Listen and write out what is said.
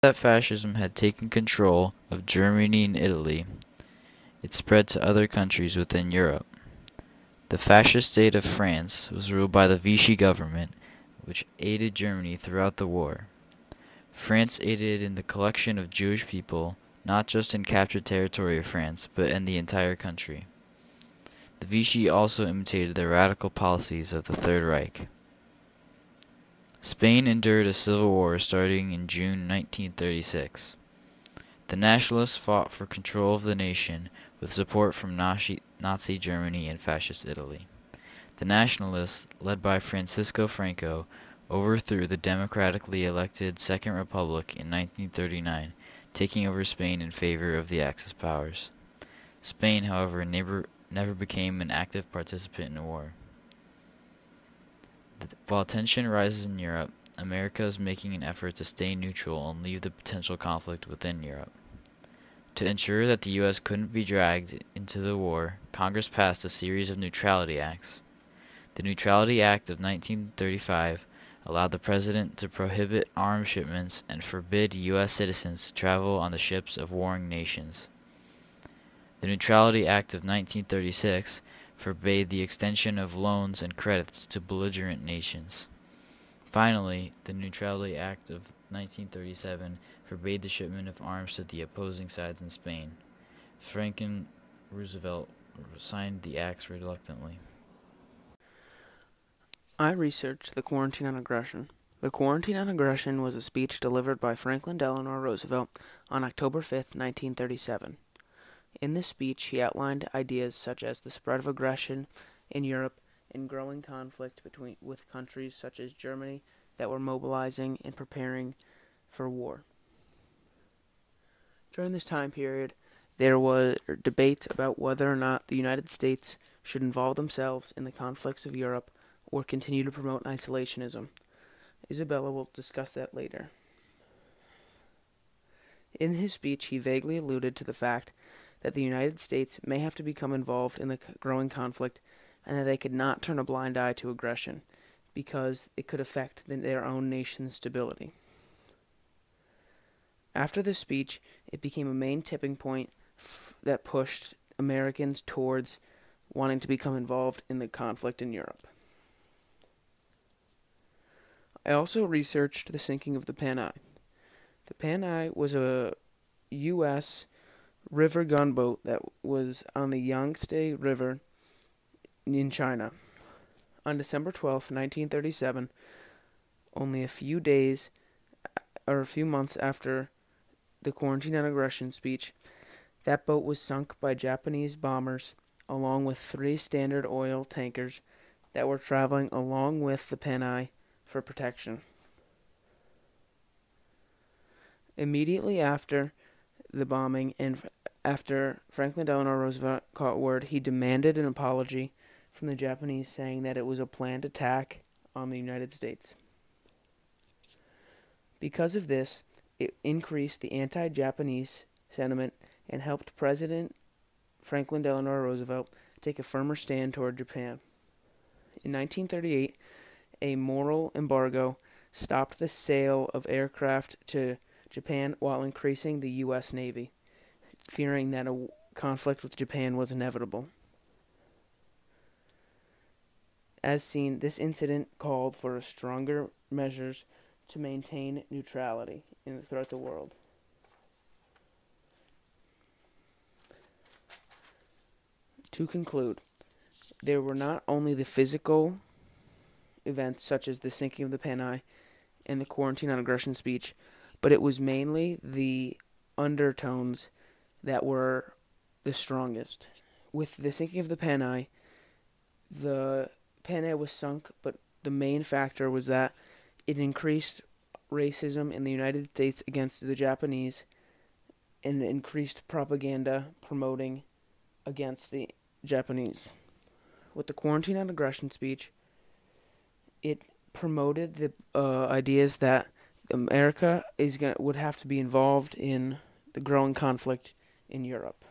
that fascism had taken control of Germany and Italy, it spread to other countries within Europe. The fascist state of France was ruled by the Vichy government, which aided Germany throughout the war. France aided in the collection of Jewish people, not just in captured territory of France, but in the entire country. The Vichy also imitated the radical policies of the Third Reich. Spain endured a civil war starting in June 1936. The Nationalists fought for control of the nation with support from Nazi Germany and Fascist Italy. The Nationalists, led by Francisco Franco, overthrew the democratically elected Second Republic in 1939, taking over Spain in favor of the Axis powers. Spain, however, never became an active participant in the war. While tension rises in Europe, America is making an effort to stay neutral and leave the potential conflict within Europe. To ensure that the U.S. couldn't be dragged into the war, Congress passed a series of neutrality acts. The Neutrality Act of 1935 allowed the President to prohibit arms shipments and forbid U.S. citizens to travel on the ships of warring nations. The Neutrality Act of 1936 forbade the extension of loans and credits to belligerent nations. Finally, the Neutrality Act of 1937 forbade the shipment of arms to the opposing sides in Spain. Franklin Roosevelt signed the acts reluctantly. I researched The Quarantine on Aggression. The Quarantine on Aggression was a speech delivered by Franklin Delano Roosevelt on October 5, 1937. In this speech, he outlined ideas such as the spread of aggression in Europe and growing conflict with countries such as Germany that were mobilizing and preparing for war. During this time period, there was debate about whether or not the United States should involve themselves in the conflicts of Europe or continue to promote isolationism. Isabella will discuss that later. In his speech, he vaguely alluded to the fact that the United States may have to become involved in the growing conflict and that they could not turn a blind eye to aggression because it could affect their own nation's stability. After this speech, it became a main tipping point that pushed Americans towards wanting to become involved in the conflict in Europe. I also researched the sinking of the Panay. The Panay was a U.S. river gunboat that was on the Yangtze River in China. On December 12, 1937, only a few months after the Quarantine on Aggression speech, that boat was sunk by Japanese bombers along with 3 Standard Oil tankers that were traveling along with the Panay for protection. Immediately after the bombing and after Franklin Delano Roosevelt caught word, he demanded an apology from the Japanese, saying that it was a planned attack on the United States. Because of this, it increased the anti-Japanese sentiment and helped President Franklin Delano Roosevelt take a firmer stand toward Japan. In 1938, a moral embargo stopped the sale of aircraft to Japan while increasing the U.S. Navy, fearing that a conflict with Japan was inevitable. As seen, this incident called for stronger measures to maintain neutrality throughout the world. To conclude, there were not only the physical events such as the sinking of the Panay and the Quarantine on Aggression speech, but it was mainly the undertones that were the strongest. With the sinking of the Panay was sunk, but the main factor was that it increased racism in the United States against the Japanese and increased propaganda promoting against the Japanese. With the Quarantine on Aggression speech, it promoted the ideas that America would have to be involved in the growing conflict in Europe.